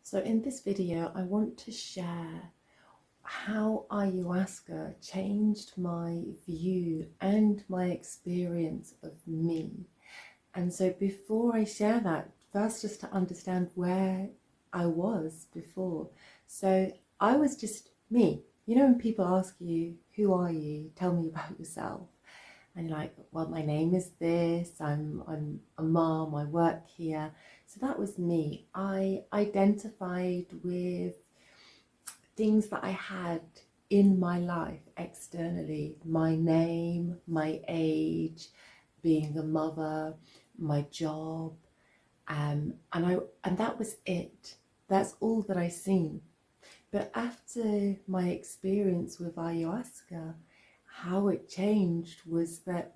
So in this video, I want to share how ayahuasca changed my view and my experience of me. And so before I share that, first just to understand where I was before. So I was just me. You know, when people ask you, who are you? Tell me about yourself. And you're like, well, my name is this, I'm a mom, I work here. So that was me. I identified with things that I had in my life externally, my name, my age, being a mother, my job, and that was it. That's all that I seen. But after my experience with ayahuasca, how it changed was that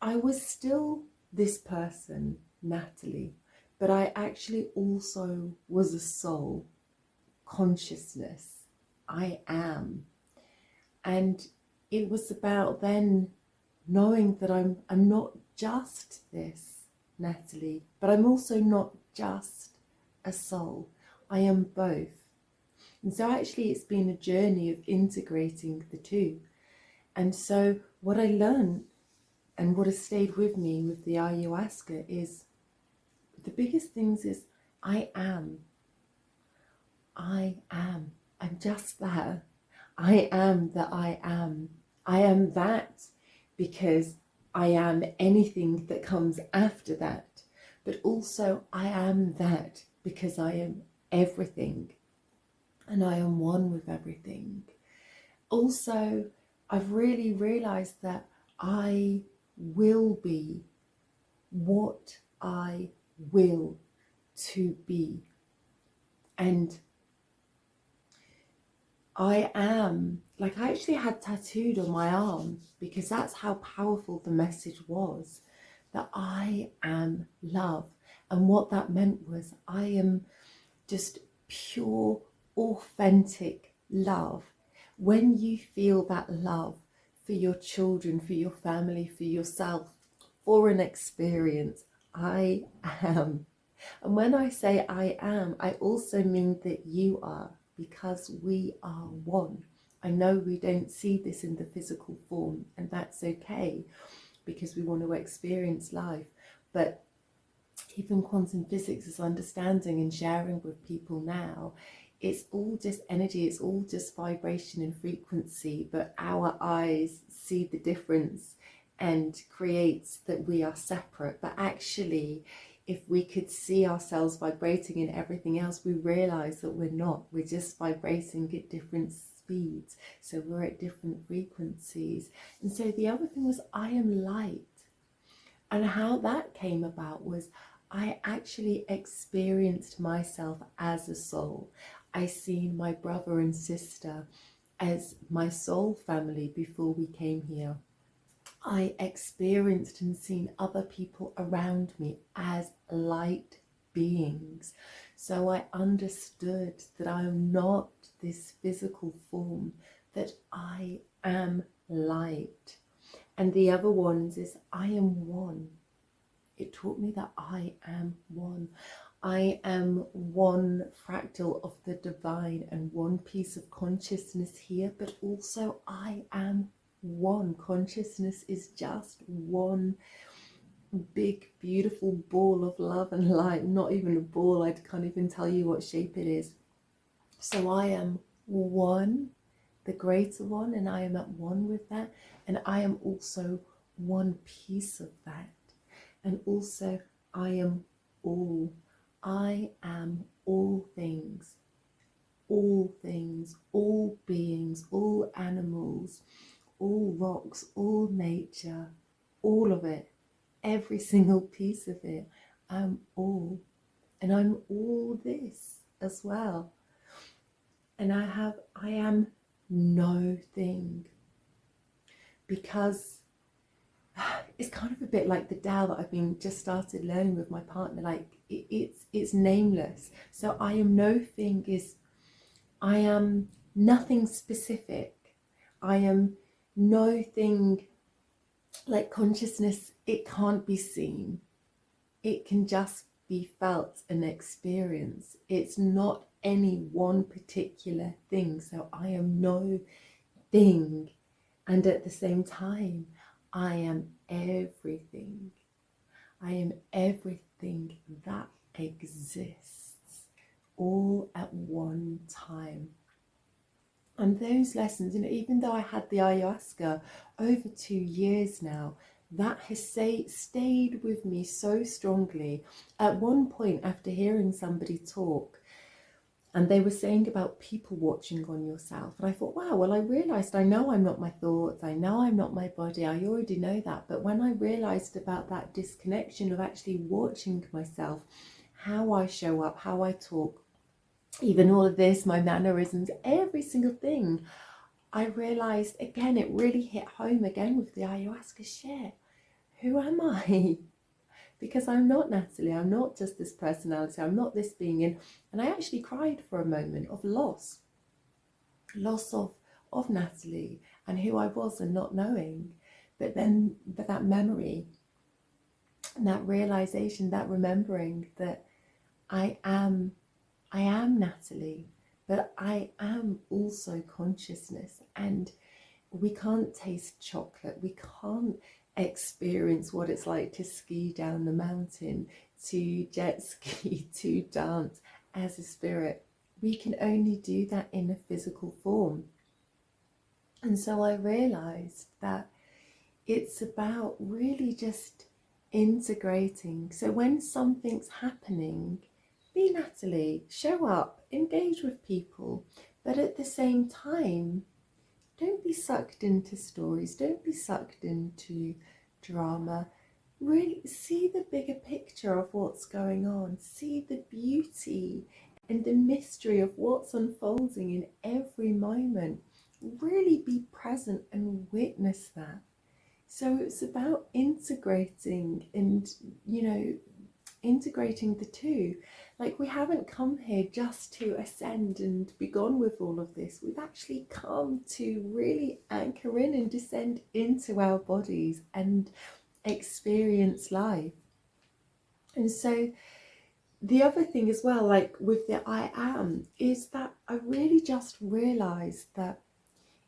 I was still this person, Natalie, but I actually also was a soul, consciousness. I am. And it was about then knowing that I'm not just this, Natalie, but I'm also not just a soul. I am both. And so actually it's been a journey of integrating the two. And so what I learned and what has stayed with me with the ayahuasca is the biggest things is I am. I am. I'm just that. I am that I am. I am that because I am anything that comes after that. But also I am that because I am everything and I am one with everything. Also, I've really realized that I will be what I will to be. And I am, like, I actually had tattooed on my arm because that's how powerful the message was, that I am love. And what that meant was I am just pure, authentic love. When you feel that love for your children, for your family, for yourself, for an experience, I am. And when I say I am, I also mean that you are, because we are one. I know we don't see this in the physical form, and that's okay because we want to experience life. But even quantum physics is understanding and sharing with people now, it's all just energy, it's all just vibration and frequency, but our eyes see the difference and creates that we are separate. But actually, if we could see ourselves vibrating in everything else, we realize that we're not. We're just vibrating at different speeds. So we're at different frequencies. And so the other thing was, I am light. And how that came about was I actually experienced myself as a soul. I seen my brother and sister as my soul family before we came here. I experienced and seen other people around me as light beings. So I understood that I am not this physical form, that I am light. And the other ones is I am one. It taught me that I am one. I am one fractal of the divine and one piece of consciousness here, but also I am one. Consciousness is just one big, beautiful ball of love and light. Not even a ball, I can't even tell you what shape it is. So I am one, the greater one, and I am at one with that. And I am also one piece of that. And also, I am all. I am all things, all beings, all animals, all rocks, all nature, all of it, every single piece of it. I'm all. And I'm all this as well. And I am no thing. Because it's kind of a bit like the Tao that I've been just started learning with my partner. Like it's nameless. So I am no thing is I am nothing specific. I am no thing. Like consciousness, it can't be seen. It can just be felt and experienced. It's not any one particular thing. So I am no thing, and at the same time, I am everything. I am everything that exists all at one time. And those lessons, even though I had the ayahuasca over 2 years now, that has stayed with me so strongly. At one point, after hearing somebody talk, and they were saying about people watching on yourself, and I thought, wow, well, I realized I know I'm not my thoughts, I know I'm not my body, I already know that. But when I realized about that disconnection of actually watching myself, how I show up, how I talk, even all of this, my mannerisms, every single thing, I realized again, it really hit home again with the ayahuasca share. Who am I? Because I'm not Natalie, I'm not just this personality, I'm not this being. And I actually cried for a moment of loss of Natalie and who I was and not knowing. But that memory, and that realization, that remembering that I am Natalie, but I am also consciousness. And we can't taste chocolate, we can't experience what it's like to ski down the mountain, to jet ski, to dance as a spirit. We can only do that in a physical form. And so I realized that it's about really just integrating. So when something's happening, be Natalie, show up, engage with people, but at the same time, don't be sucked into stories, don't be sucked into drama. Really see the bigger picture of what's going on, see the beauty and the mystery of what's unfolding in every moment. Really be present and witness that. So it's about integrating and, integrating the two. Like, we haven't come here just to ascend and be gone with all of this. We've actually come to really anchor in and descend into our bodies and experience life. And so the other thing as well, like with the I am, is that I really just realized that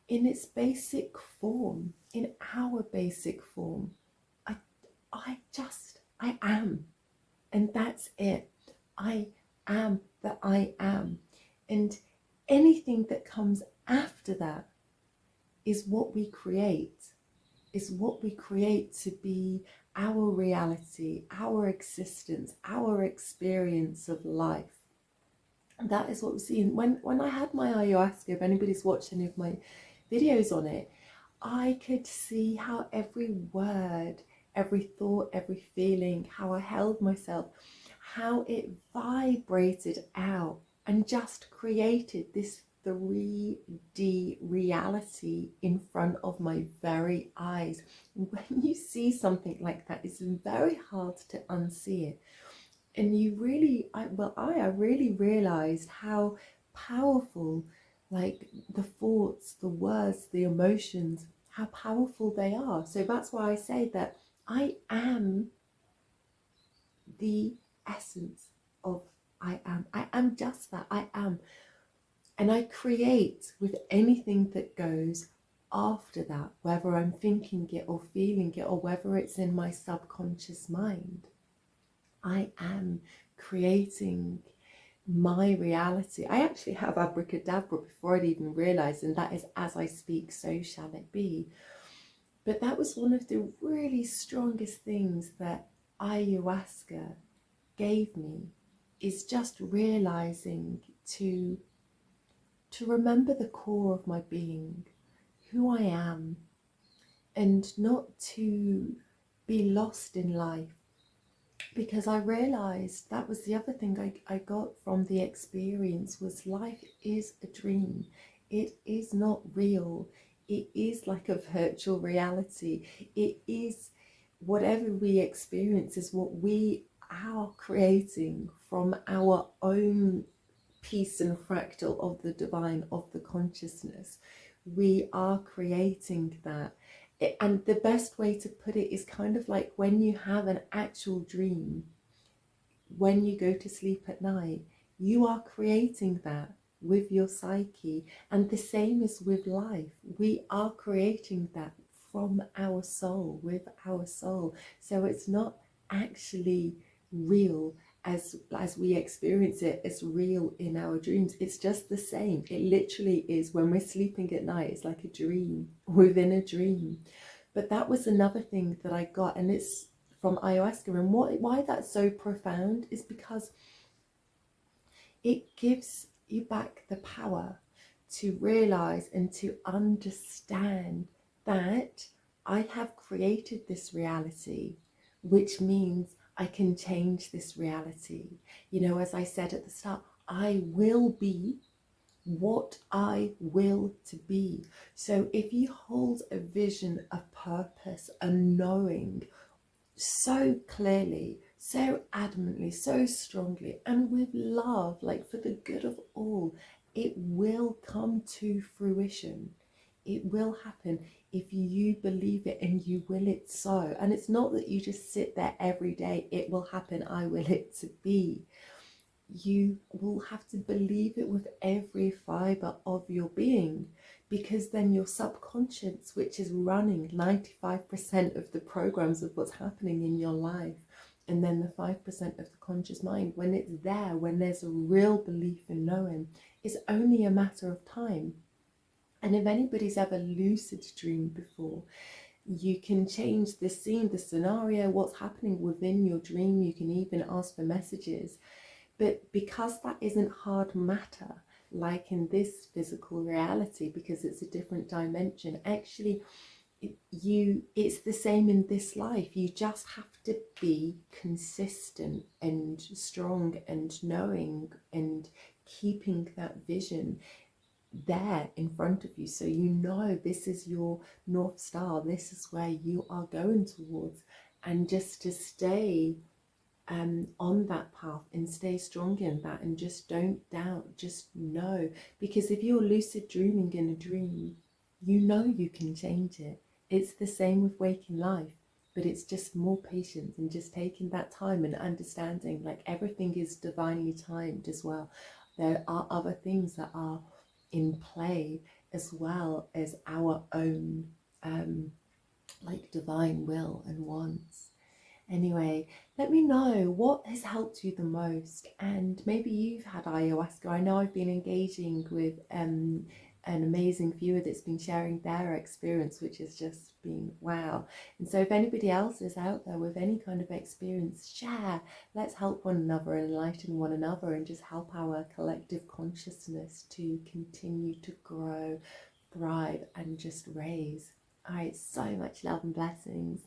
in its basic form, in our basic form, I am. And that's it. I am that I am. And anything that comes after that is what we create, to be our reality, our existence, our experience of life. And that is what we see. And when I had my ayahuasca, if anybody's watched any of my videos on it, I could see how every word, every thought, every feeling, how I held myself, how it vibrated out and just created this 3D reality in front of my very eyes. When you see something like that, it's very hard to unsee it. And you really, I really realized how powerful, like, the thoughts, the words, the emotions, how powerful they are. So that's why I say that I am the essence of I am. I am just that. I am. And I create with anything that goes after that, whether I'm thinking it or feeling it, or whether it's in my subconscious mind. I am creating my reality. I actually have abracadabra before I'd even realised, and that is, as I speak, so shall it be. But that was one of the really strongest things that ayahuasca gave me, is just realising to remember the core of my being, who I am, and not to be lost in life. Because I realized that was the other thing I got from the experience, was life is a dream. It is not real. It is like a virtual reality. It is, whatever we experience is what we are creating from our own piece and fractal of the divine, of the consciousness. We are creating that. And the best way to put it is kind of like when you have an actual dream, when you go to sleep at night, You are creating that with your psyche, and the same is with life. We are creating that from our soul, with our soul. So it's not actually real as we experience it as real in our dreams. It's just the same. It literally is. When we're sleeping at night, it's like a dream within a dream. But that was another thing that I got, and it's from ayahuasca. And why that's so profound is because it gives you back the power to realize and to understand that I have created this reality, which means I can change this reality. You know, as I said at the start, I will be what I will to be. So if you hold a vision, a purpose, a knowing so clearly, so adamantly, so strongly, and with love, like for the good of all, it will come to fruition. It will happen if you believe it and you will it so. And it's not that you just sit there every day, it will happen, I will it to be. You will have to believe it with every fiber of your being, because then your subconscious, which is running 95% of the programs of what's happening in your life, and then the 5% of the conscious mind, when it's there, when there's a real belief in knowing, it's only a matter of time. And if anybody's ever lucid dreamed before, you can change the scene, the scenario, what's happening within your dream. You can even ask for messages. But because that isn't hard matter, like in this physical reality, because it's a different dimension, actually, it's the same in this life. You just have to be consistent and strong and knowing and keeping that vision there in front of you, so you know this is your North Star, this is where you are going towards, and just to stay on that path and stay strong in that, and just don't doubt, just know. Because if you're lucid dreaming in a dream, you know you can change it. It's the same with waking life, but it's just more patience and just taking that time and understanding, like, everything is divinely timed as well. There are other things that are in play as well as our own like divine will and wants. Anyway, let me know what has helped you the most, and maybe you've had ayahuasca. I know I've been engaging with an amazing viewer that's been sharing their experience, which has just been wow. And so if anybody else is out there with any kind of experience, share. Let's help one another, enlighten one another, and just help our collective consciousness to continue to grow, thrive, and just raise. All right, so much love and blessings.